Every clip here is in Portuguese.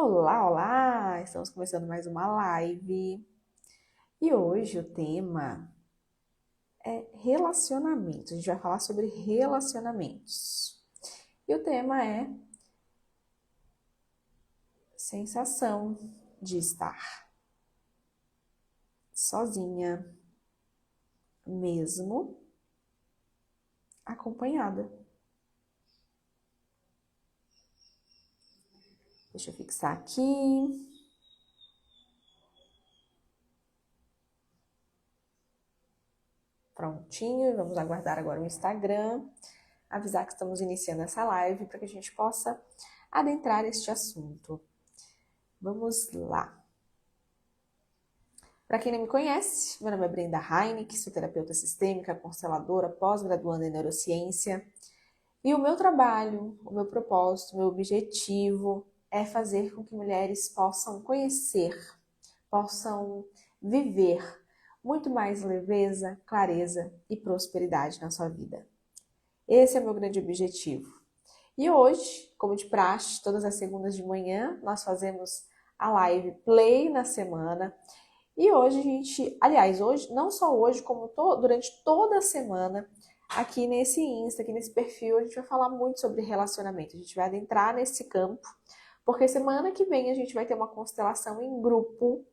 Olá, olá! Estamos começando mais uma live e hoje o tema é relacionamentos. A gente vai falar sobre relacionamentos. E o tema é sensação de estar sozinha, mesmo acompanhada. Deixa eu fixar aqui. Prontinho, vamos aguardar agora o Instagram, avisar que estamos iniciando essa live para que a gente possa adentrar este assunto. Vamos lá. Para quem não me conhece, meu nome é Brenda Heineck, sou terapeuta sistêmica, consteladora, pós-graduanda em neurociência. E o meu trabalho, o meu propósito, o meu objetivo é fazer com que mulheres possam conhecer, possam viver muito mais leveza, clareza e prosperidade na sua vida. Esse é o meu grande objetivo. E hoje, como de praxe, todas as segundas de manhã, nós fazemos a live Play na semana. E hoje a gente, aliás, hoje, não só hoje, como durante toda a semana, aqui nesse Insta, aqui nesse perfil, a gente vai falar muito sobre relacionamento. A gente vai adentrar nesse campo, porque semana que vem a gente vai ter uma constelação em grupo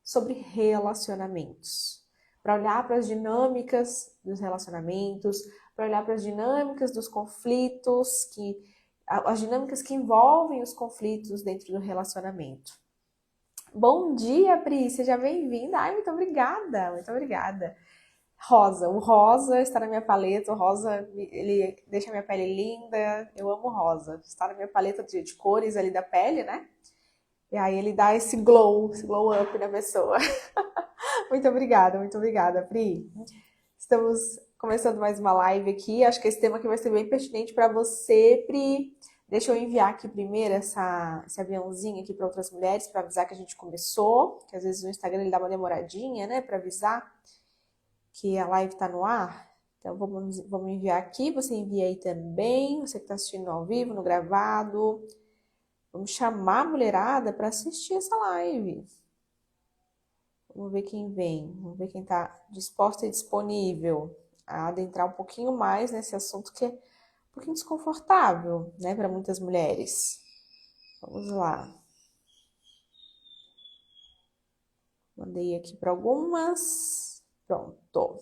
sobre relacionamentos. Para olhar para as dinâmicas dos relacionamentos, para olhar para as dinâmicas dos conflitos, as dinâmicas que envolvem os conflitos dentro do relacionamento. Bom dia, Pri, seja bem-vinda. Ai, muito obrigada, muito obrigada. Rosa, o rosa está na minha paleta, o rosa, ele deixa a minha pele linda, eu amo rosa. Está na minha paleta de cores ali da pele, né? E aí ele dá esse glow up na pessoa. Muito obrigada, Pri. Estamos começando mais uma live aqui, acho que esse tema aqui vai ser bem pertinente para você, Pri. Deixa eu enviar aqui primeiro esse aviãozinho aqui para outras mulheres, para avisar que a gente começou, que às vezes no Instagram ele dá uma demoradinha, né, para avisar que a live está no ar. Então vamos enviar aqui, você envia aí também, você que está assistindo ao vivo, no gravado. Vamos chamar a mulherada para assistir essa live. Vamos ver quem vem, vamos ver quem está disposta e disponível a adentrar um pouquinho mais nesse assunto que é um pouquinho desconfortável, né, para muitas mulheres. Vamos lá. Mandei aqui para algumas. Pronto.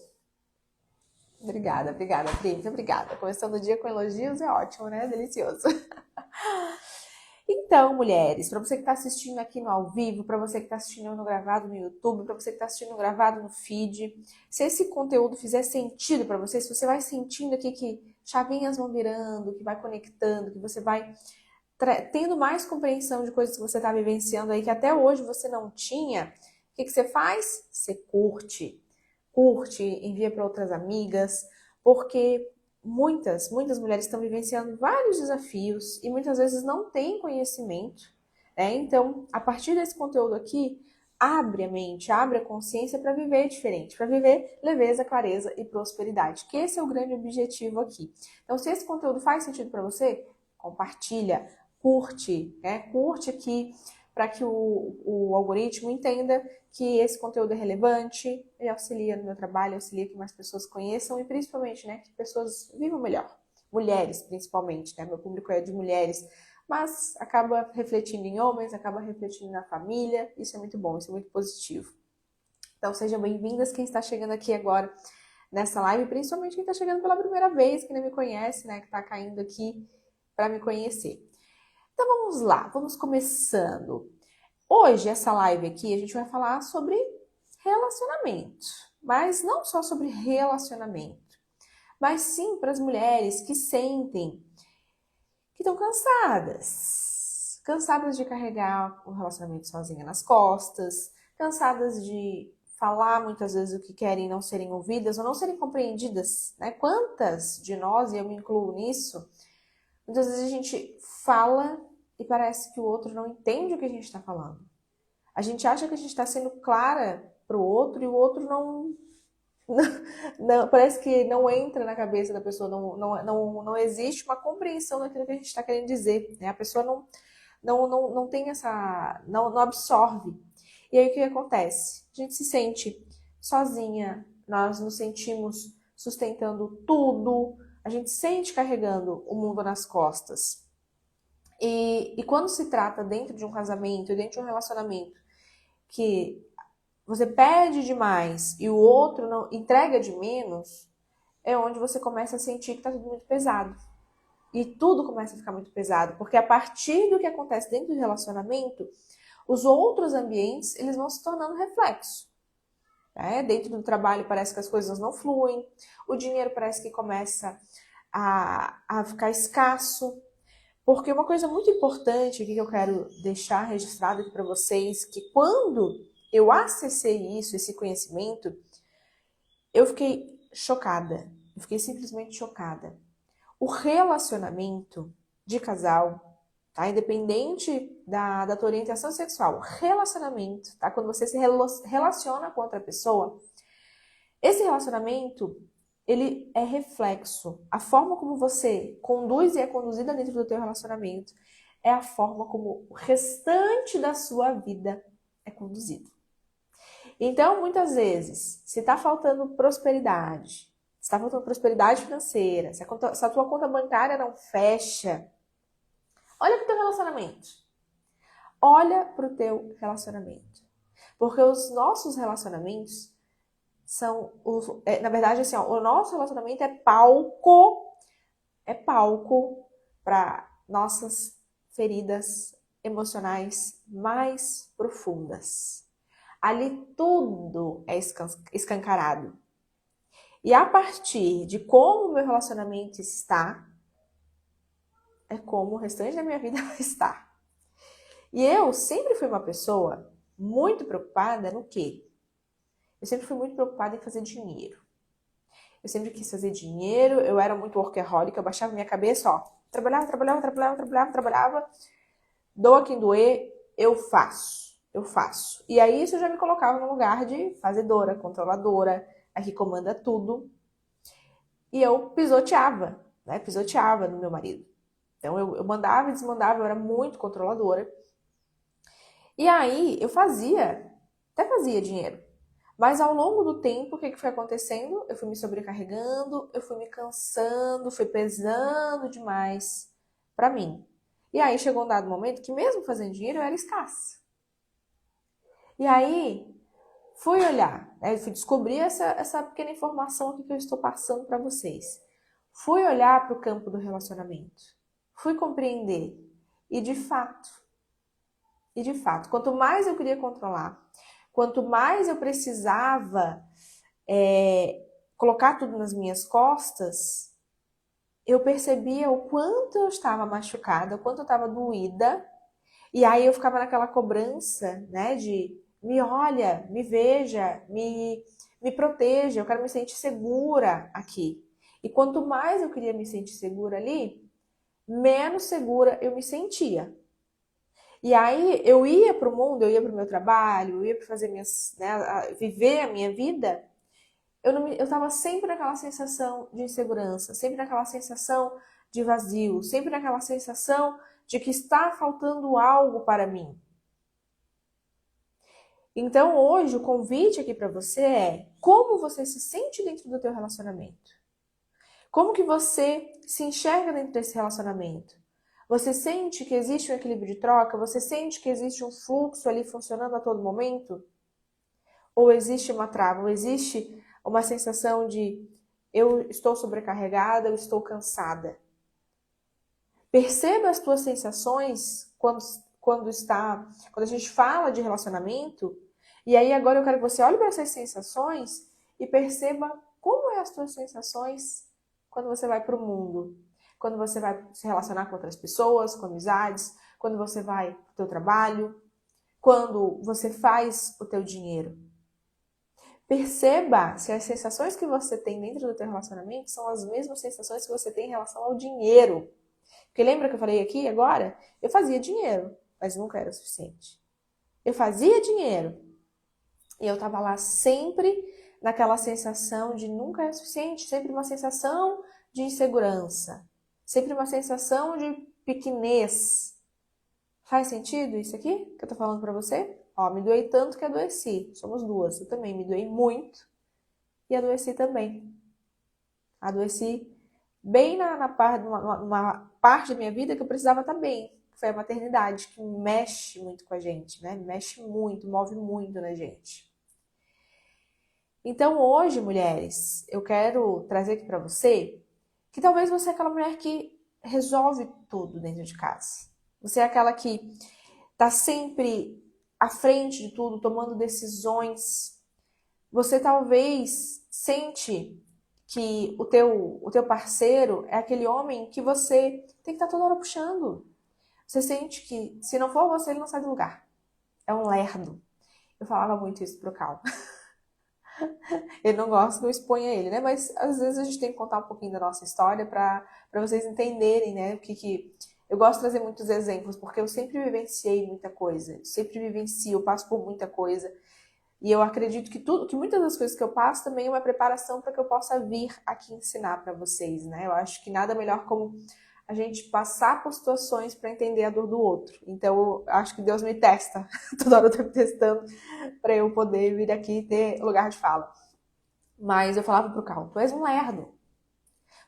Obrigada, Pri. Muito obrigada. Começando o dia com elogios é ótimo, né? Delicioso. Então, mulheres, para você que está assistindo aqui no ao vivo, para você que está assistindo no gravado no YouTube, para você que está assistindo gravado no feed, se esse conteúdo fizer sentido para você, se você vai sentindo aqui que chavinhas vão virando, que vai conectando, que você vai tendo mais compreensão de coisas que você está vivenciando aí, que até hoje você não tinha, o que você faz? Você curte, envia para outras amigas, porque muitas mulheres estão vivenciando vários desafios e muitas vezes não têm conhecimento, né? Então, a partir desse conteúdo aqui, abre a mente, abre a consciência para viver diferente, para viver leveza, clareza e prosperidade, que esse é o grande objetivo aqui. Então, se esse conteúdo faz sentido para você, compartilha, curte, né? Curte aqui para que o algoritmo entenda que esse conteúdo é relevante, ele auxilia no meu trabalho, auxilia que mais pessoas conheçam e principalmente, né, que pessoas vivam melhor. Mulheres, principalmente, né? Meu público é de mulheres, mas acaba refletindo em homens, acaba refletindo na família, isso é muito bom, isso é muito positivo. Então sejam bem-vindas quem está chegando aqui agora nessa live, principalmente quem está chegando pela primeira vez, que não me conhece, né, que está caindo aqui para me conhecer. Então vamos lá, vamos começando. Hoje, essa live aqui, a gente vai falar sobre relacionamento, mas não só sobre relacionamento, mas sim para as mulheres que sentem que estão cansadas de carregar o relacionamento sozinha nas costas, cansadas de falar muitas vezes o que querem e não serem ouvidas ou não serem compreendidas, né? Quantas de nós, e eu me incluo nisso, muitas vezes a gente fala e parece que o outro não entende o que a gente está falando. A gente acha que a gente está sendo clara para o outro e o outro não, parece que não entra na cabeça da pessoa, não existe uma compreensão daquilo que a gente está querendo dizer, né? A pessoa não tem essa, não absorve. E aí o que acontece? A gente se sente sozinha, nós nos sentimos sustentando tudo, a gente sente carregando o mundo nas costas. E quando se trata dentro de um casamento, dentro de um relacionamento, que você pede demais e o outro não entrega de menos, é onde você começa a sentir que está tudo muito pesado. E tudo começa a ficar muito pesado, porque a partir do que acontece dentro do relacionamento, os outros ambientes eles vão se tornando reflexo. Dentro do trabalho parece que as coisas não fluem, o dinheiro parece que começa a ficar escasso. Porque uma coisa muito importante aqui que eu quero deixar registrado aqui para vocês, que quando eu acessei isso, esse conhecimento, eu fiquei chocada. Eu fiquei simplesmente chocada. O relacionamento de casal, tá? Independente da tua orientação sexual, relacionamento, tá? Quando você se relaciona com outra pessoa, esse relacionamento, ele é reflexo. A forma como você conduz e é conduzida dentro do teu relacionamento é a forma como o restante da sua vida é conduzido. Então, muitas vezes, se está faltando prosperidade, se está faltando prosperidade financeira, se a tua conta bancária não fecha, olha para o teu relacionamento. Olha para o teu relacionamento. Porque os nossos relacionamentos são, na verdade, assim, o nosso relacionamento é palco para nossas feridas emocionais mais profundas. Ali tudo é escancarado. E a partir de como o meu relacionamento está, é como o restante da minha vida vai estar. E eu sempre fui uma pessoa muito preocupada no quê? Eu sempre fui muito preocupada em fazer dinheiro. Eu sempre quis fazer dinheiro, eu era muito workaholic, eu baixava minha cabeça, ó, trabalhava, doa quem doer, eu faço. E aí isso já me colocava no lugar de fazedora, controladora, a que comanda tudo. E eu pisoteava no meu marido. Então eu mandava e desmandava, eu era muito controladora. E aí eu até fazia dinheiro. Mas ao longo do tempo, o que foi acontecendo? Eu fui me sobrecarregando, eu fui me cansando, fui pesando demais pra mim. E aí chegou um dado momento que mesmo fazendo dinheiro eu era escassa. E aí fui olhar, né? Fui descobrir essa pequena informação aqui que eu estou passando para vocês. Fui olhar para o campo do relacionamento. Fui compreender. E de fato, quanto mais eu queria controlar, quanto mais eu precisava colocar tudo nas minhas costas, eu percebia o quanto eu estava machucada, o quanto eu estava doída. E aí eu ficava naquela cobrança, né, de me olha, me veja, me proteja, eu quero me sentir segura aqui. E quanto mais eu queria me sentir segura ali, menos segura eu me sentia. E aí eu ia para o mundo, eu ia para o meu trabalho, eu ia para fazer viver a minha vida, eu estava sempre naquela sensação de insegurança, sempre naquela sensação de vazio, sempre naquela sensação de que está faltando algo para mim. Então hoje o convite aqui para você é como você se sente dentro do teu relacionamento? Como que você se enxerga dentro desse relacionamento? Você sente que existe um equilíbrio de troca? Você sente que existe um fluxo ali funcionando a todo momento? Ou existe uma trava? Ou existe uma sensação de eu estou sobrecarregada, eu estou cansada? Perceba as tuas sensações quando a gente fala de relacionamento. E aí agora eu quero que você olhe para essas sensações e perceba como é as tuas sensações quando você vai para o mundo. Quando você vai se relacionar com outras pessoas, com amizades, quando você vai para o teu trabalho, quando você faz o teu dinheiro. Perceba se as sensações que você tem dentro do teu relacionamento são as mesmas sensações que você tem em relação ao dinheiro. Porque lembra que eu falei aqui agora? Eu fazia dinheiro, mas nunca era o suficiente. Eu fazia dinheiro e eu tava lá sempre naquela sensação de nunca é o suficiente, sempre uma sensação de insegurança, sempre uma sensação de pequenez. Faz sentido isso aqui que eu tô falando pra você? Ó, me doei tanto que adoeci. Somos duas. Eu também me doei muito e adoeci também. Adoeci bem numa parte da minha vida que eu precisava estar bem. Que foi a maternidade, que mexe muito com a gente, né? Mexe muito, move muito na gente. Então hoje, mulheres, eu quero trazer aqui pra você que talvez você é aquela mulher que resolve tudo dentro de casa. Você é aquela que tá sempre à frente de tudo, tomando decisões. Você talvez sente que o teu parceiro é aquele homem que você tem que estar toda hora puxando. Você sente que se não for você, ele não sai do lugar. É um lerdo. Eu falava muito isso pro Cal. Ele não gosta que eu exponha ele, né? Mas às vezes a gente tem que contar um pouquinho da nossa história para vocês entenderem, né? O que eu gosto de trazer muitos exemplos, porque eu sempre vivenciei muita coisa. Eu sempre vivencio, eu passo por muita coisa. E eu acredito que muitas das coisas que eu passo também é uma preparação para que eu possa vir aqui ensinar para vocês, né? Eu acho que nada melhor como a gente passar por situações para entender a dor do outro. Então, eu acho que Deus me testa. Toda hora eu tô me testando para eu poder vir aqui e ter lugar de fala. Mas eu falava pro Cal, tu és um lerdo.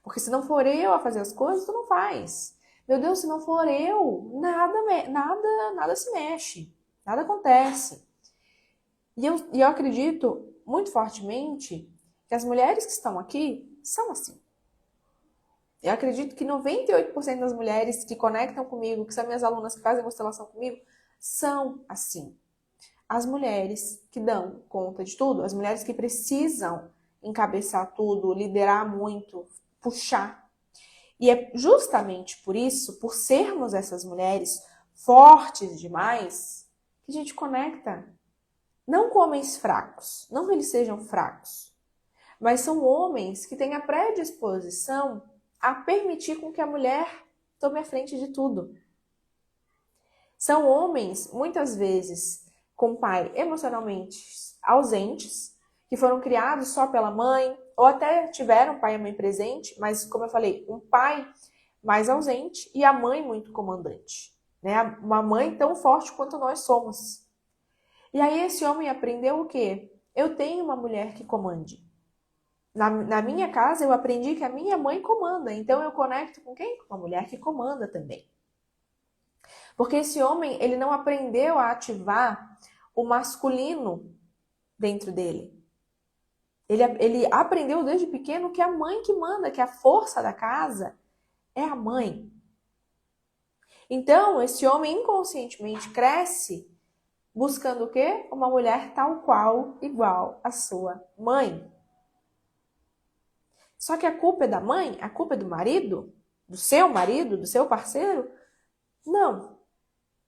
Porque se não for eu a fazer as coisas, tu não faz. Meu Deus, se não for eu, nada se mexe. Nada acontece. E eu acredito muito fortemente que as mulheres que estão aqui são assim. Eu acredito que 98% das mulheres que conectam comigo, que são minhas alunas que fazem constelação comigo, são assim. As mulheres que dão conta de tudo, as mulheres que precisam encabeçar tudo, liderar muito, puxar. E é justamente por isso, por sermos essas mulheres fortes demais, que a gente conecta. Não com homens fracos, não que eles sejam fracos, mas são homens que têm a predisposição a permitir com que a mulher tome a frente de tudo. São homens, muitas vezes, com pai emocionalmente ausentes, que foram criados só pela mãe, ou até tiveram pai e mãe presente, mas, como eu falei, um pai mais ausente e a mãe muito comandante. Né? Uma mãe tão forte quanto nós somos. E aí esse homem aprendeu o quê? Eu tenho uma mulher que comande. Na minha casa eu aprendi que a minha mãe comanda, então eu conecto com quem? Com uma mulher que comanda também. Porque esse homem, ele não aprendeu a ativar o masculino dentro dele. Ele aprendeu desde pequeno que é a mãe que manda, que a força da casa é a mãe. Então, esse homem inconscientemente cresce buscando o quê? Uma mulher tal qual, igual à sua mãe. Só que a culpa é da mãe? A culpa é do marido? Do seu parceiro? Não.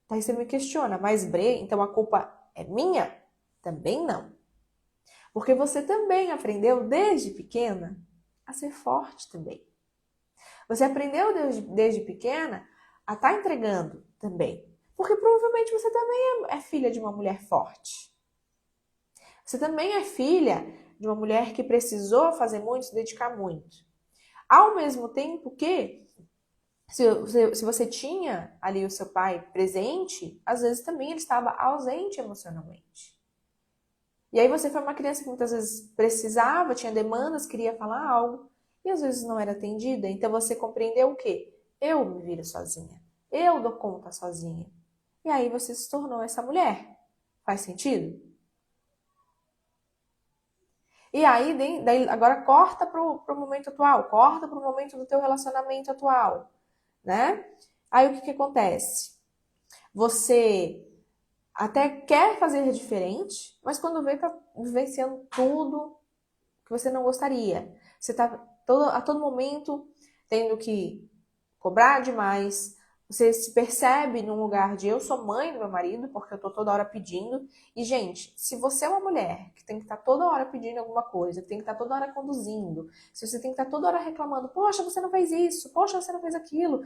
Daí você me questiona, mas Bre, então a culpa é minha? Também não. Porque você também aprendeu desde pequena a ser forte também. Você aprendeu desde pequena a estar entregando também. Porque provavelmente você também é filha de uma mulher forte. Você também é filha de uma mulher que precisou fazer muito, se dedicar muito. Ao mesmo tempo que, se você tinha ali o seu pai presente, às vezes também ele estava ausente emocionalmente. E aí você foi uma criança que muitas vezes precisava, tinha demandas, queria falar algo, e às vezes não era atendida. Então você compreendeu o quê? Eu me viro sozinha. Eu dou conta sozinha. E aí você se tornou essa mulher. Faz sentido? E aí, daí agora corta pro momento atual, corta pro momento do teu relacionamento atual, né? Aí o que acontece? Você até quer fazer diferente, mas quando vê, tá vivenciando tudo que você não gostaria. Você tá a todo momento tendo que cobrar demais. Você se percebe num lugar de eu sou mãe do meu marido, porque eu tô toda hora pedindo. E, gente, se você é uma mulher que tem que estar toda hora pedindo alguma coisa, que tem que estar toda hora conduzindo, se você tem que estar toda hora reclamando, poxa, você não fez isso, poxa, você não fez aquilo,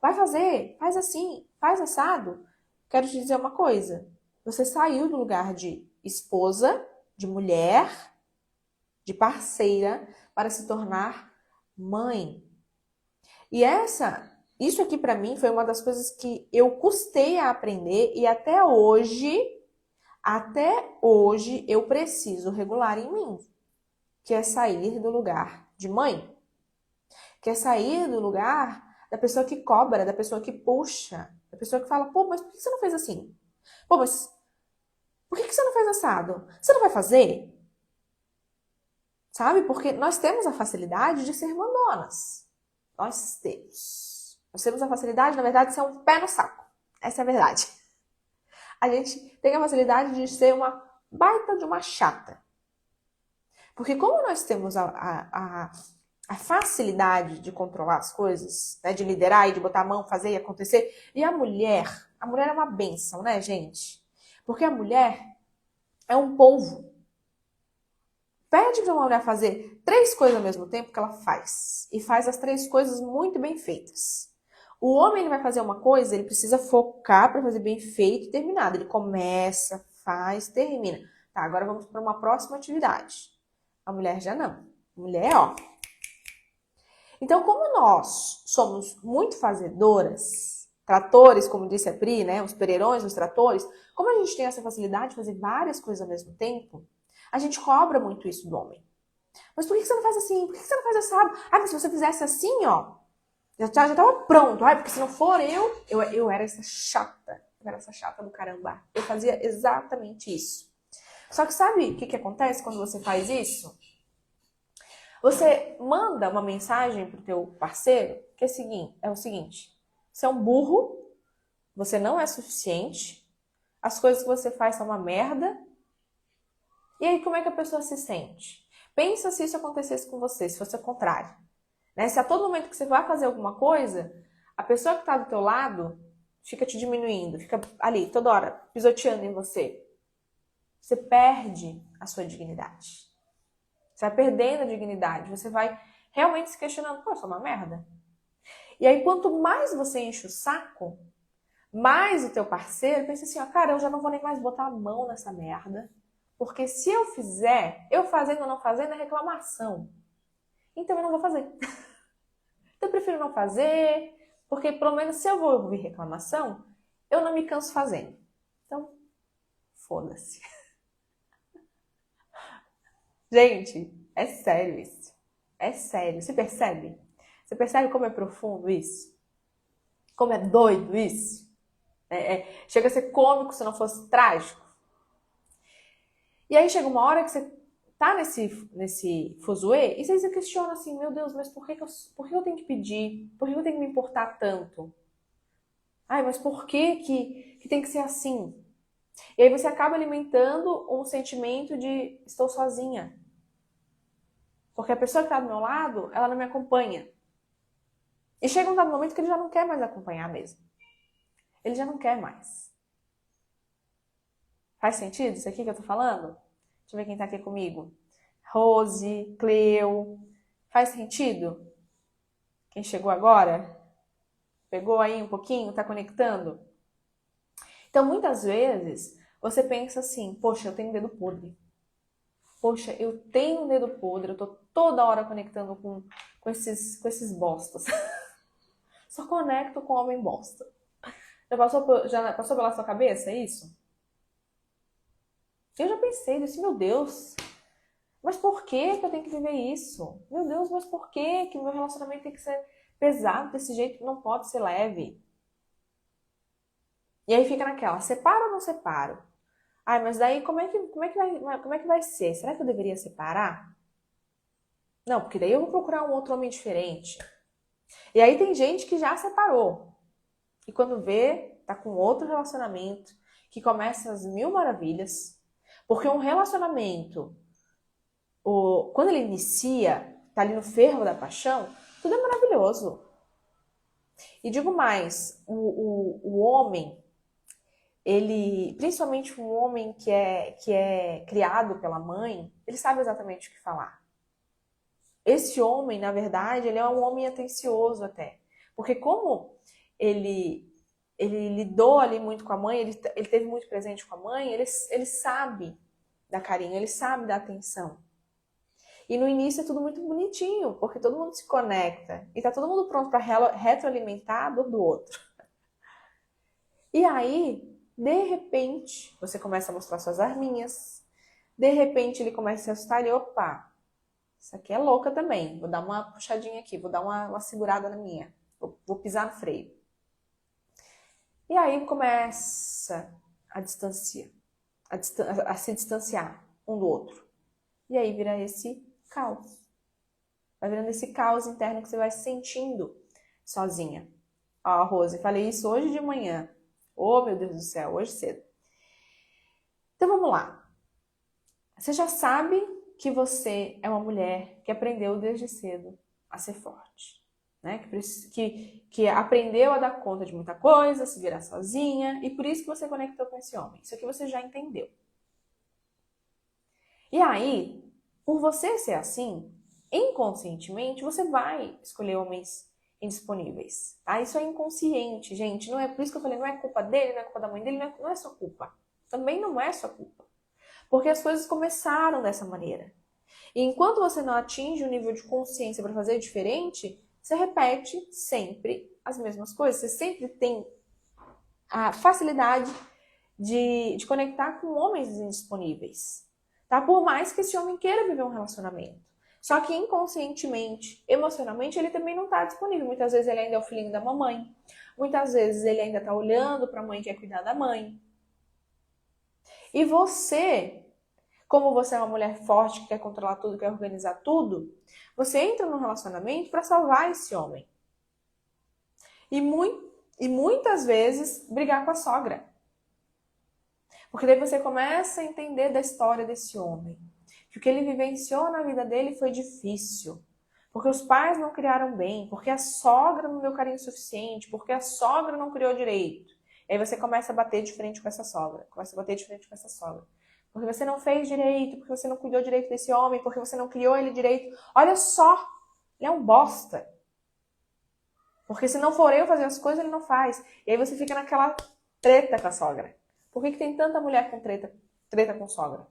vai fazer, faz assim, faz assado. Quero te dizer uma coisa. Você saiu do lugar de esposa, de mulher, de parceira, para se tornar mãe. E essa Isso aqui pra mim foi uma das coisas que eu custei a aprender e até hoje eu preciso regular em mim, que é sair do lugar de mãe, que é sair do lugar da pessoa que cobra, da pessoa que puxa, da pessoa que fala, pô, mas por que você não fez assim? Pô, mas por que você não fez assado? Você não vai fazer? Sabe? Porque nós temos a facilidade de ser mandonas. Nós temos. Nós temos a facilidade, na verdade, de ser um pé no saco. Essa é a verdade. A gente tem a facilidade de ser uma baita de uma chata. Porque como nós temos a facilidade de controlar as coisas, né, de liderar e de botar a mão, fazer e acontecer, e a mulher é uma bênção, né, gente? Porque a mulher é um polvo. Pede para uma mulher fazer 3 coisas ao mesmo tempo que ela faz. E faz as 3 coisas muito bem feitas. O homem ele vai fazer uma coisa, ele precisa focar para fazer bem feito e terminado. Ele começa, faz, termina. Tá, agora vamos para uma próxima atividade. A mulher já não. A mulher, ó. Então, como nós somos muito fazedoras, tratores, como disse a Pri, né? Os pererões, os tratores, como a gente tem essa facilidade de fazer várias coisas ao mesmo tempo, a gente cobra muito isso do homem. Mas por que você não faz assim? Por que você não faz assado? Ah, mas se você fizesse assim, ó, já tava pronto. Ai, porque se não for eu era essa chata. Eu era essa chata do caramba. Eu fazia exatamente isso. Só que sabe o que acontece quando você faz isso? Você manda uma mensagem pro teu parceiro que é o seguinte: você é um burro, você não é suficiente, as coisas que você faz são uma merda. E aí como é que a pessoa se sente? Pensa se isso acontecesse com você, se fosse o contrário. Né? Se a todo momento que você vai fazer alguma coisa, a pessoa que está do teu lado fica te diminuindo, fica ali toda hora pisoteando em você. Você perde a sua dignidade. Você vai perdendo a dignidade. Você vai realmente se questionando, pô, eu sou uma merda. E aí, quanto mais você enche o saco, mais o teu parceiro pensa assim, ó, cara, eu já não vou nem mais botar a mão nessa merda. Porque se eu fizer, eu fazendo ou não fazendo é reclamação. Então eu não vou fazer. Então eu prefiro não fazer, porque pelo menos se eu vou ouvir reclamação, eu não me canso fazendo. Então, foda-se. Gente, é sério isso. É sério. Você percebe? Você percebe como é profundo isso? Como é doido isso? Chega a ser cômico se não fosse trágico. E aí chega uma hora que você tá nesse fuzuê e você se questiona assim, meu Deus, mas por que eu tenho que pedir? Por que eu tenho que me importar tanto? Ai, mas por que tem que ser assim? E aí você acaba alimentando um sentimento de estou sozinha. Porque a pessoa que está do meu lado, ela não me acompanha. E chega um dado momento que ele já não quer mais acompanhar mesmo. Ele já não quer mais. Faz sentido isso aqui que eu tô falando? Deixa eu ver quem tá aqui comigo. Rose, Cleo. Faz sentido? Quem chegou agora? Pegou aí um pouquinho? Tá conectando? Então, muitas vezes, você pensa assim, poxa, eu tenho dedo podre. Poxa, eu tenho um dedo podre, eu tô toda hora conectando com esses bostas. Só conecto com homem bosta. Já passou pela sua cabeça isso? Eu já pensei, disse, meu Deus, mas por que eu tenho que viver isso? Meu Deus, mas por que meu relacionamento tem que ser pesado desse jeito? Não pode ser leve. E aí fica naquela, separo ou não separo? Ai, mas daí como é que vai ser? Será que eu deveria separar? Não, porque daí eu vou procurar um outro homem diferente. E aí tem gente que já separou. E quando vê, tá com outro relacionamento, que começa as mil maravilhas. Porque um relacionamento, quando ele inicia, tá ali no fervo da paixão, tudo é maravilhoso. E digo mais, o homem, ele, principalmente um homem que é criado pela mãe, ele sabe exatamente o que falar. Esse homem, na verdade, ele é um homem atencioso até. Porque como ele lidou ali muito com a mãe, ele teve muito presente com a mãe, ele sabe dar carinho, ele sabe dar atenção. E no início é tudo muito bonitinho, porque todo mundo se conecta e tá todo mundo pronto para retroalimentar a dor do outro. E aí, de repente, você começa a mostrar suas arminhas. De repente ele começa a se assustar e opa, isso aqui é louca também. Vou dar uma puxadinha aqui, vou dar uma segurada na minha. Vou pisar no freio. E aí começa a distanciar, a se distanciar um do outro. E aí vira esse caos. Vai virando esse caos interno que você vai sentindo sozinha. Ó, Rose, falei isso hoje de manhã. Oh, meu Deus do céu, hoje cedo. Então vamos lá. Você já sabe que você é uma mulher que aprendeu desde cedo a ser forte, né? Que aprendeu a dar conta de muita coisa, se virar sozinha, e por isso que você conectou com esse homem. Isso aqui você já entendeu. E aí, por você ser assim, inconscientemente, você vai escolher homens indisponíveis. Tá? Isso é inconsciente, gente. Não é por isso que eu falei, não é culpa dele, não é culpa da mãe dele, não é sua culpa. Também não é sua culpa. Porque as coisas começaram dessa maneira. E enquanto você não atinge o nível de consciência para fazer diferente, você repete sempre as mesmas coisas. Você sempre tem a facilidade de conectar com homens indisponíveis. Tá? Por mais que esse homem queira viver um relacionamento. Só que inconscientemente, emocionalmente, ele também não está disponível. Muitas vezes ele ainda é o filhinho da mamãe. Muitas vezes ele ainda está olhando para a mãe que quer cuidar da mãe. E você, como você é uma mulher forte que quer controlar tudo, quer organizar tudo, você entra num relacionamento para salvar esse homem. E muitas vezes brigar com a sogra. Porque daí você começa a entender da história desse homem. Que o que ele vivenciou na vida dele foi difícil. Porque os pais não criaram bem, porque a sogra não deu carinho suficiente, porque a sogra não criou direito. E aí você começa a bater de frente com essa sogra. Porque você não fez direito, porque você não cuidou direito desse homem, porque você não criou ele direito. Olha só, ele é um bosta. Porque se não for eu fazer as coisas, ele não faz. E aí você fica naquela treta com a sogra. Por que tem tanta mulher com treta com sogra?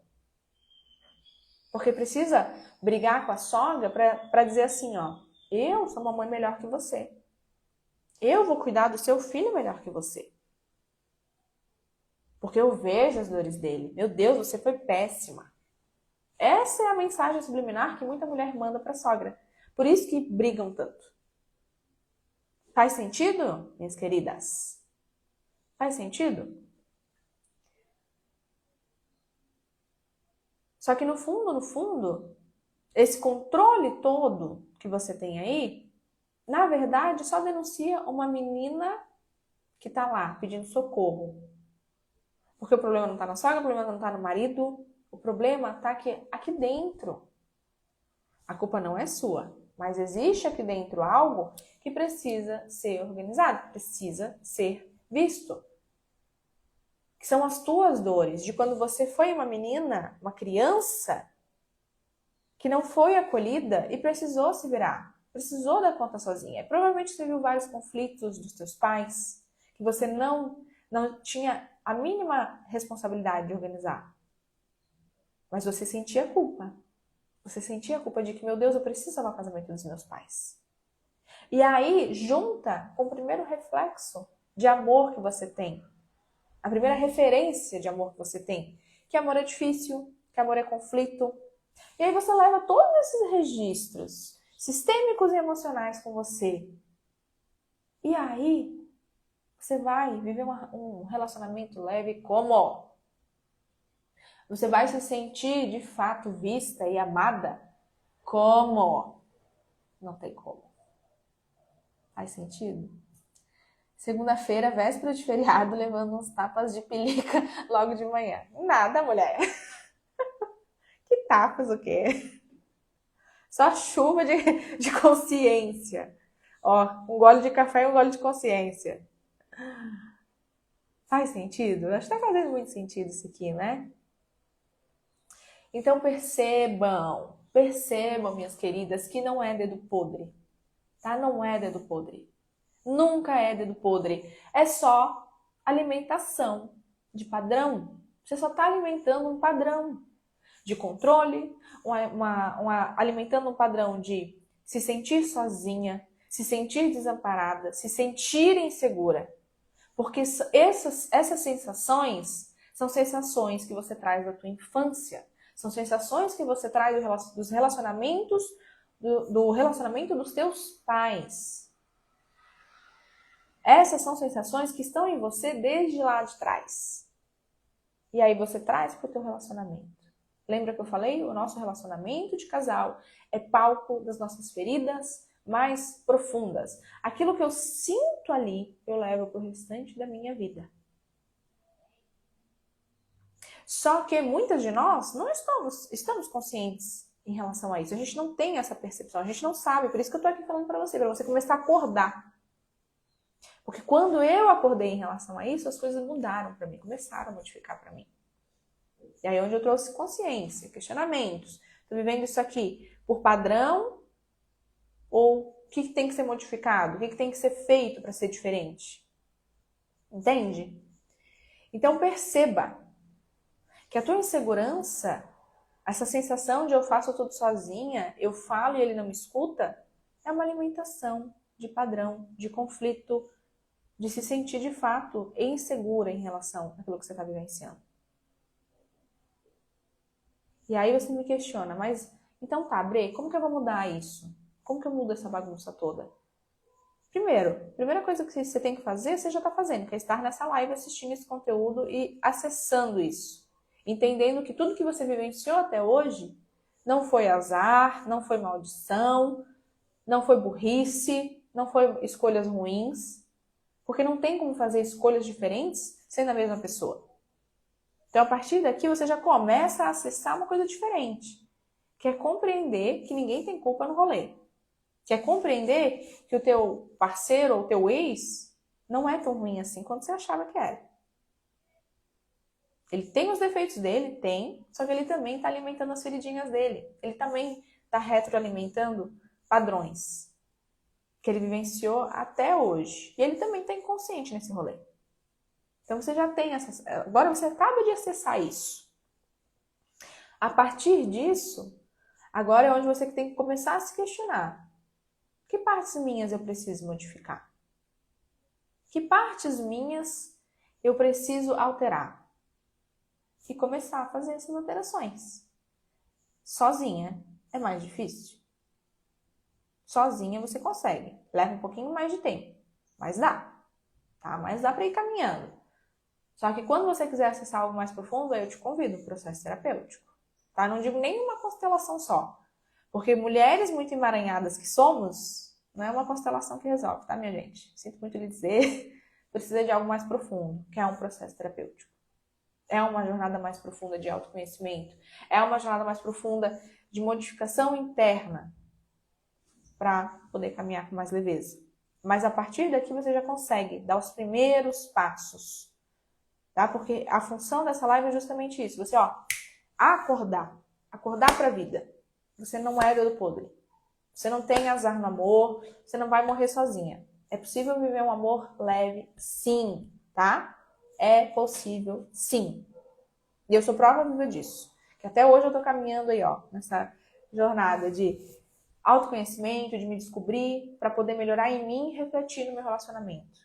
Porque precisa brigar com a sogra para dizer assim, ó, eu sou uma mãe melhor que você. Eu vou cuidar do seu filho melhor que você. Porque eu vejo as dores dele. Meu Deus, você foi péssima. Essa é a mensagem subliminar que muita mulher manda para a sogra. Por isso que brigam tanto. Faz sentido, minhas queridas? Faz sentido? Só que no fundo, esse controle todo que você tem aí, na verdade, só denuncia uma menina que tá lá pedindo socorro. Porque o problema não tá na sogra, o problema não tá no marido, o problema tá aqui dentro. A culpa não é sua, mas existe aqui dentro algo que precisa ser organizado, precisa ser visto. Que são as tuas dores, de quando você foi uma menina, uma criança, que não foi acolhida e precisou se virar, precisou dar conta sozinha. Provavelmente você viu vários conflitos dos teus pais, que você não tinha a mínima responsabilidade de organizar. Mas você sentia culpa. Você sentia a culpa de que, meu Deus, eu preciso salvar o casamento dos meus pais. E aí, junta com o primeiro reflexo de amor que você tem, a primeira referência de amor que você tem, que amor é difícil, que amor é conflito. E aí você leva todos esses registros sistêmicos e emocionais com você. E aí você vai viver um relacionamento leve como? Você vai se sentir de fato vista e amada como? Não tem como. Faz sentido? Segunda-feira, véspera de feriado, levando uns tapas de pelica logo de manhã. Nada, mulher. Que tapas o quê? Só chuva de consciência. Ó, um gole de café e um gole de consciência. Faz sentido? Acho que tá fazendo muito sentido isso aqui, né? Então percebam, minhas queridas, que não é dedo podre. Tá? Não é dedo podre. Nunca é dedo podre. É só alimentação de padrão. Você só está alimentando um padrão. de controle, alimentando um padrão de se sentir sozinha, se sentir desamparada, se sentir insegura. Porque essas sensações são sensações que você traz da tua infância, são sensações que você traz dos relacionamentos, do relacionamento dos teus pais. Essas são sensações que estão em você desde lá de trás. E aí você traz para o teu relacionamento. Lembra que eu falei? O nosso relacionamento de casal é palco das nossas feridas mais profundas. Aquilo que eu sinto ali, eu levo para o restante da minha vida. Só que muitas de nós não estamos conscientes em relação a isso. A gente não tem essa percepção, a gente não sabe. Por isso que eu estou aqui falando para você começar a acordar. Porque quando eu acordei em relação a isso, as coisas mudaram para mim, começaram a modificar para mim. E aí onde eu trouxe consciência, questionamentos. Estou vivendo isso aqui por padrão ou o que tem que ser modificado? O que tem que ser feito para ser diferente? Entende? Então perceba que a tua insegurança, essa sensação de eu faço tudo sozinha, eu falo e ele não me escuta, é uma alimentação de padrão, de conflito, de se sentir de fato insegura em relação àquilo que você está vivenciando. E aí você me questiona, mas então tá, Bre, como que eu vou mudar isso? Como que eu mudo essa bagunça toda? Primeira coisa que você tem que fazer, você já está fazendo, que é estar nessa live assistindo esse conteúdo e acessando isso. Entendendo que tudo que você vivenciou até hoje não foi azar, não foi maldição, não foi burrice, não foi escolhas ruins, porque não tem como fazer escolhas diferentes sendo a mesma pessoa. Então, a partir daqui, você já começa a acessar uma coisa diferente, que é compreender que ninguém tem culpa no rolê. Que é compreender que o teu parceiro ou o teu ex não é tão ruim assim quanto você achava que era. Ele tem os defeitos dele, tem, só que ele também está alimentando as feridinhas dele. Ele também está retroalimentando padrões que ele vivenciou até hoje. E ele também está inconsciente nesse rolê. Então você já tem agora você acaba de acessar isso. A partir disso, agora é onde você tem que começar a se questionar. Que partes minhas eu preciso modificar? Que partes minhas eu preciso alterar? E começar a fazer essas alterações. Sozinha é mais difícil. Sozinha você consegue. Leva um pouquinho mais de tempo, mas dá. Tá? Mas dá para ir caminhando. Só que quando você quiser acessar algo mais profundo, eu te convido para o processo terapêutico. Tá? Não digo nem uma constelação só. Porque mulheres muito emaranhadas que somos, não é uma constelação que resolve, tá, minha gente? Sinto muito lhe dizer, precisa de algo mais profundo, que é um processo terapêutico. É uma jornada mais profunda de autoconhecimento. É uma jornada mais profunda de modificação interna para poder caminhar com mais leveza. Mas a partir daqui você já consegue dar os primeiros passos. Tá? Porque a função dessa live é justamente isso. Você, acordar. Acordar para a vida. Você não é dedo podre. Você não tem azar no amor. Você não vai morrer sozinha. É possível viver um amor leve? Sim, tá? É possível, sim. E eu sou prova viva disso. Que até hoje eu tô caminhando aí, nessa jornada de autoconhecimento, de me descobrir, para poder melhorar em mim e refletir no meu relacionamento.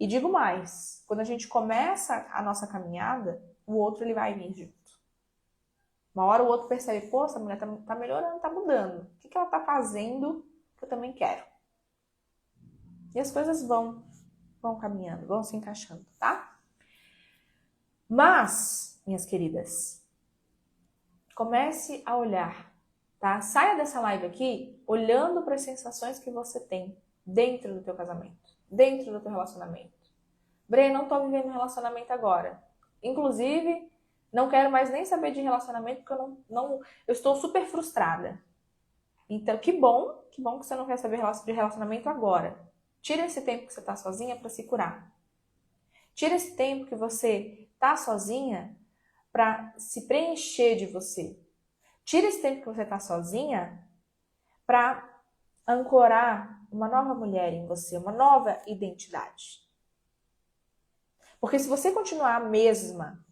E digo mais, quando a gente começa a nossa caminhada, o outro ele vai vir junto. Uma hora o outro percebe, pô, essa mulher tá melhorando, tá mudando. O que ela tá fazendo que eu também quero? E as coisas vão caminhando, vão se encaixando, tá? Mas, minhas queridas, comece a olhar, tá? Saia dessa live aqui olhando para as sensações que você tem dentro do teu casamento, dentro do teu relacionamento. Bre, não tô vivendo um relacionamento agora. Inclusive, não quero mais nem saber de relacionamento porque eu estou super frustrada. Então, que bom que você não quer saber de relacionamento agora. Tira esse tempo que você tá sozinha para se curar. Tira esse tempo que você tá sozinha para se preencher de você. Tira esse tempo que você tá sozinha para ancorar uma nova mulher em você, uma nova identidade. Porque se você continuar a mesma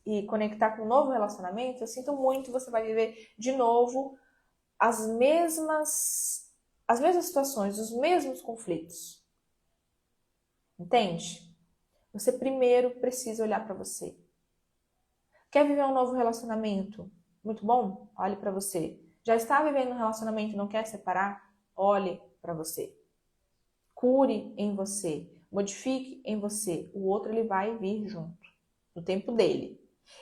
e conectar com um novo relacionamento, eu sinto muito, você vai viver de novo as mesmas situações, os mesmos conflitos. Entende? Você primeiro precisa olhar para você. Quer viver um novo relacionamento? Muito bom? Olhe para você. Já está vivendo um relacionamento e não quer separar? Olhe para você. Cure em você. Modifique em você. O outro ele vai vir junto, no tempo dele.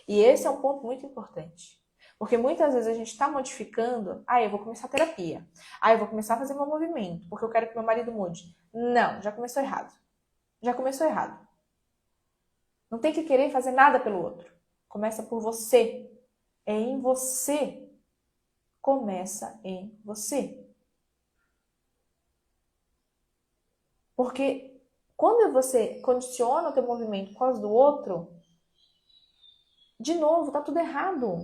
E esse é um ponto muito importante. Porque muitas vezes a gente está modificando. Eu vou começar a terapia. Eu vou começar a fazer meu movimento, porque eu quero que meu marido mude. Não, já começou errado. Já começou errado. Não tem que querer fazer nada pelo outro. Começa por você. É em você. Começa em você. Porque quando você condiciona o teu movimento por causa do outro, de novo, tá tudo errado.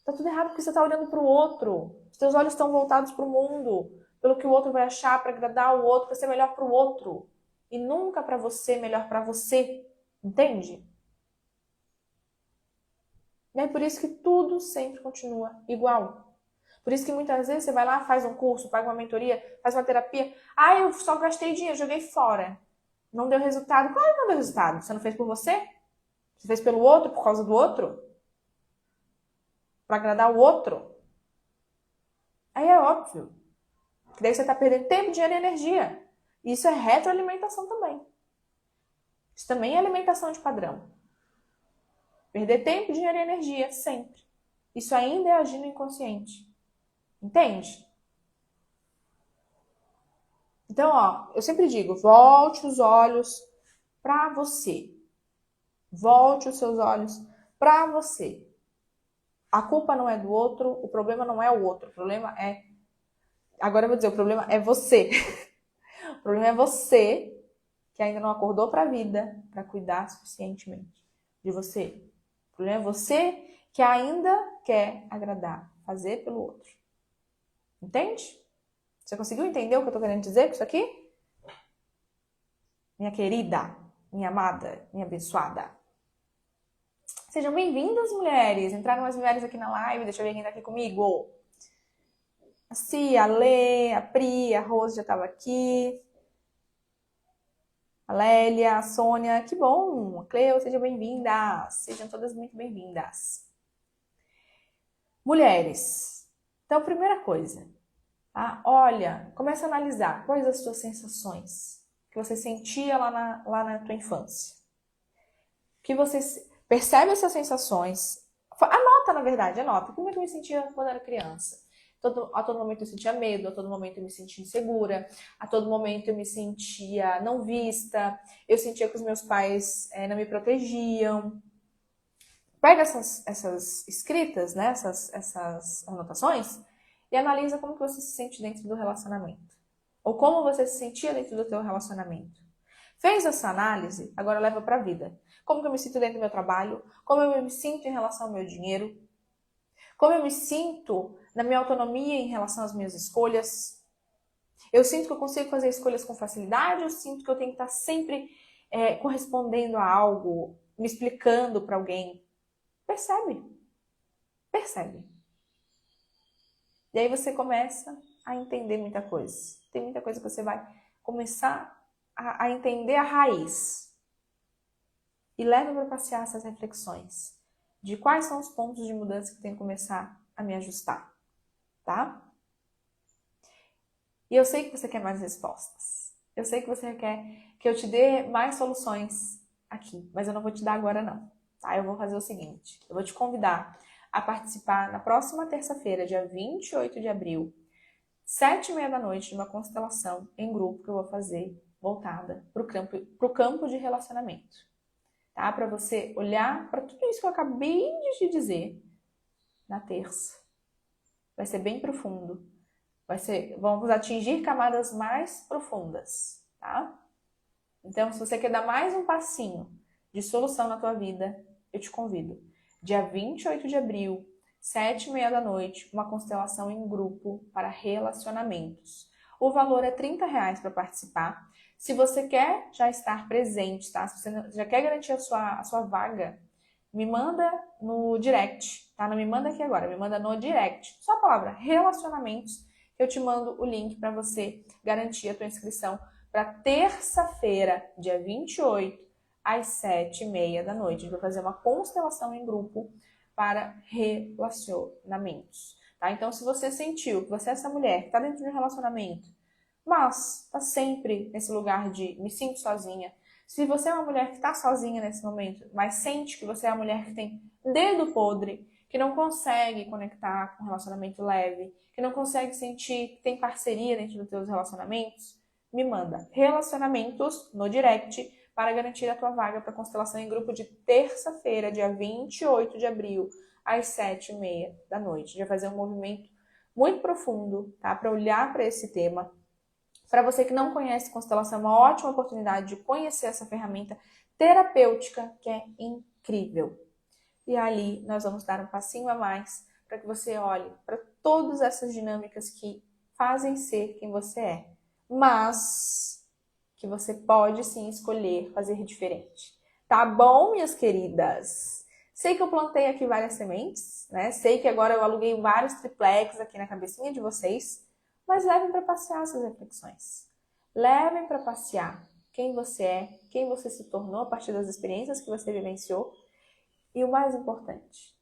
Tá tudo errado porque você tá olhando para o outro. Os teus olhos estão voltados para o mundo, pelo que o outro vai achar, para agradar o outro, para ser melhor para o outro. E nunca para você, melhor para você. Entende? E é por isso que tudo sempre continua igual. Por isso que muitas vezes você vai lá, faz um curso, paga uma mentoria, faz uma terapia. Eu só gastei dinheiro, joguei fora. Não deu resultado. Claro que não deu resultado. Você não fez por você? Você fez pelo outro, por causa do outro? Para agradar o outro? Aí é óbvio. Que daí você está perdendo tempo, dinheiro e energia. Isso é retroalimentação também. Isso também é alimentação de padrão. Perder tempo, dinheiro e energia, sempre. Isso ainda é agir no inconsciente. Entende? Então, eu sempre digo, volte os olhos para você. Volte os seus olhos para você. A culpa não é do outro, o problema não é o outro, o problema é... Agora eu vou dizer, o problema é você. O problema é você que ainda não acordou para a vida para cuidar suficientemente de você. O problema é você que ainda quer agradar, fazer pelo outro. Entende? Você conseguiu entender o que eu estou querendo dizer com isso aqui? Minha querida, minha amada, minha abençoada. Sejam bem-vindas, mulheres. Entraram umas mulheres aqui na live. Deixa eu ver quem tá aqui comigo. A Cia, a Lê, a Pri, a Rose já estava aqui. A Lélia, a Sônia. Que bom. A Cleo, sejam bem-vindas. Sejam todas muito bem-vindas. Mulheres. Então, primeira coisa. Tá? Olha, começa a analisar quais as suas sensações que você sentia lá na tua infância. Que você percebe essas sensações. Anota, na verdade, anota. Como é que eu me sentia quando eu era criança? A todo momento eu sentia medo, a todo momento eu me sentia insegura, a todo momento eu me sentia não vista, eu sentia que os meus pais não me protegiam. Pega essas escritas, né, essas anotações, e analisa como que você se sente dentro do relacionamento. Ou como você se sentia dentro do teu relacionamento. Fez essa análise, agora leva para a vida. Como que eu me sinto dentro do meu trabalho? Como eu me sinto em relação ao meu dinheiro? Como eu me sinto na minha autonomia em relação às minhas escolhas? Eu sinto que eu consigo fazer escolhas com facilidade? Eu sinto que eu tenho que estar sempre correspondendo a algo, me explicando para alguém? Percebe? Percebe. E aí você começa a entender muita coisa. Tem muita coisa que você vai começar a entender a raiz. E leva para passear essas reflexões de quais são os pontos de mudança que eu tenho que começar a me ajustar, tá? E eu sei que você quer mais respostas. Eu sei que você quer que eu te dê mais soluções aqui, mas eu não vou te dar agora não, tá? Eu vou fazer o seguinte, eu vou te convidar a participar na próxima terça-feira, dia 28 de abril, 7h30 da noite, de uma constelação em grupo que eu vou fazer voltada pro campo de relacionamento. Tá? Para você olhar para tudo isso que eu acabei de te dizer na terça. Vai ser bem profundo. Vamos atingir camadas mais profundas, tá? Então, se você quer dar mais um passinho de solução na tua vida, eu te convido. Dia 28 de abril, 7h30 da noite, uma constelação em grupo para relacionamentos. O valor é R$30 para participar. Se você quer já estar presente, tá? Se você já quer garantir a sua vaga me manda no direct, tá? Não me manda aqui agora, me manda no direct. Só a palavra relacionamentos, que eu te mando o link para você garantir a tua inscrição para terça-feira, dia 28, às 7h30 da noite. A gente vai fazer uma constelação em grupo para relacionamentos, tá? Então, se você sentiu que você é essa mulher que está dentro de um relacionamento, mas está sempre nesse lugar de me sinto sozinha, se você é uma mulher que está sozinha nesse momento, mas sente que você é uma mulher que tem dedo podre, que não consegue conectar com um relacionamento leve, que não consegue sentir que tem parceria dentro dos teus relacionamentos, me manda relacionamentos no direct para garantir a tua vaga para constelação em grupo de terça-feira, dia 28 de abril, às 7h30 da noite. A gente vai fazer um movimento muito profundo, tá? Para olhar para esse tema. Para você que não conhece constelação, é uma ótima oportunidade de conhecer essa ferramenta terapêutica que é incrível. E ali nós vamos dar um passinho a mais para que você olhe para todas essas dinâmicas que fazem ser quem você é, mas que você pode sim escolher fazer diferente. Tá bom, minhas queridas? Sei que eu plantei aqui várias sementes, né? Sei que agora eu aluguei vários triplex aqui na cabecinha de vocês, mas levem para passear essas reflexões. Levem para passear quem você é, quem você se tornou a partir das experiências que você vivenciou e o mais importante,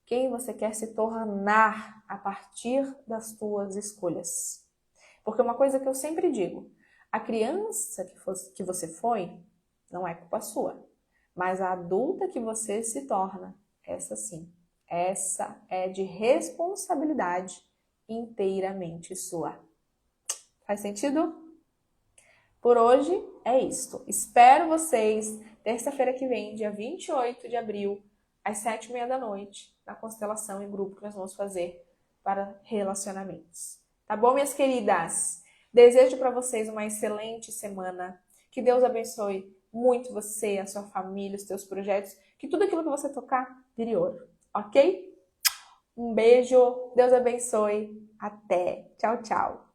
quem você quer se tornar a partir das suas escolhas. Porque uma coisa que eu sempre digo, a criança que você foi não é culpa sua, mas a adulta que você se torna, essa sim, essa é de responsabilidade inteiramente sua. Faz sentido? Por hoje é isto. Espero vocês terça-feira que vem, dia 28 de abril, às 7h30 da noite, na constelação em grupo que nós vamos fazer para relacionamentos. Tá bom, minhas queridas? Desejo para vocês uma excelente semana. Que Deus abençoe muito você, a sua família, os teus projetos. Que tudo aquilo que você tocar vire ouro, ok? Um beijo, Deus abençoe. Até. Tchau, tchau.